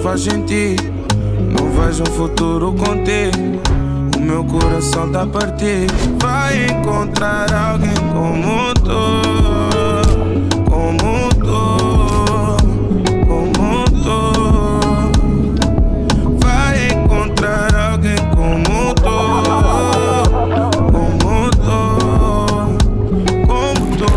faz sentido. Não vejo um futuro contigo. O meu coração tá a partir. Vai encontrar alguém como tu, como tu, como tu. Vai encontrar alguém como tu, como tu, como tu.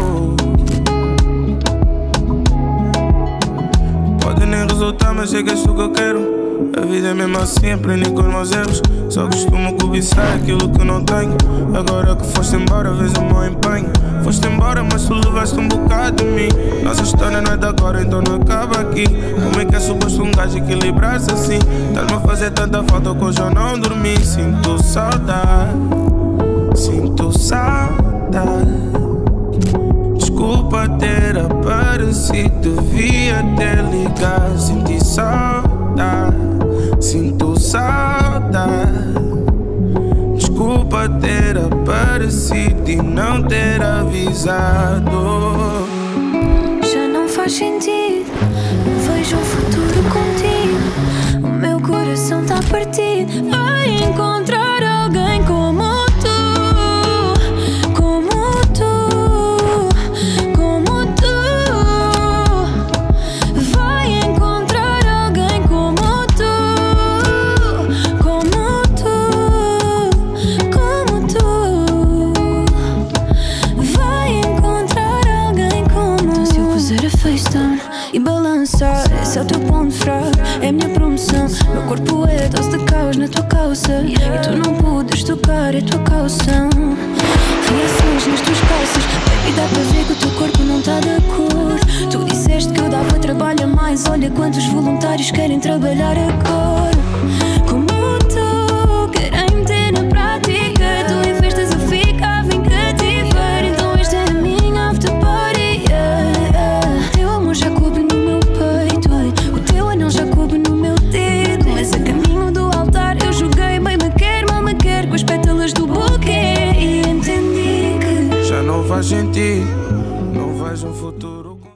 Pode nem resultar, mas sei que és tu que eu quero. A vida é mesmo assim, aprendi com os meus erros. Só costumo cobiçar aquilo que não tenho. Agora que foste embora, vês o meu empenho. Foste embora, mas tu levaste um bocado de mim. Nossa história não é de agora, então não acaba aqui. Como é que é suposto um gajo equilibrar-se assim? Estás-me a fazer tanta falta que hoje eu não dormi. Sinto saudade, sinto saudade. Desculpa ter aparecido, devia ter ligado. Senti saudade, sinto saudade. Desculpa ter aparecido e não ter avisado. Já não faz sentido, não vejo um futuro contigo. O meu coração tá partido. Vai encontrar alguém como tu, como tu, como tu. Vai encontrar alguém como tu, como tu, como tu. Vai encontrar alguém como. Se eu puser a FaceTime e balançar, esse é o teu ponto fraco, é a minha promoção. Meu corpo é a dose de caos na tua calça, e tu não podes tocar, é tua calção. Reações nas tuas calças, baby, dá para ver que o teu corpo não tá de acordo. Tu disseste que eu dava trabalho a mais, olha quantos voluntários querem trabalhar agora.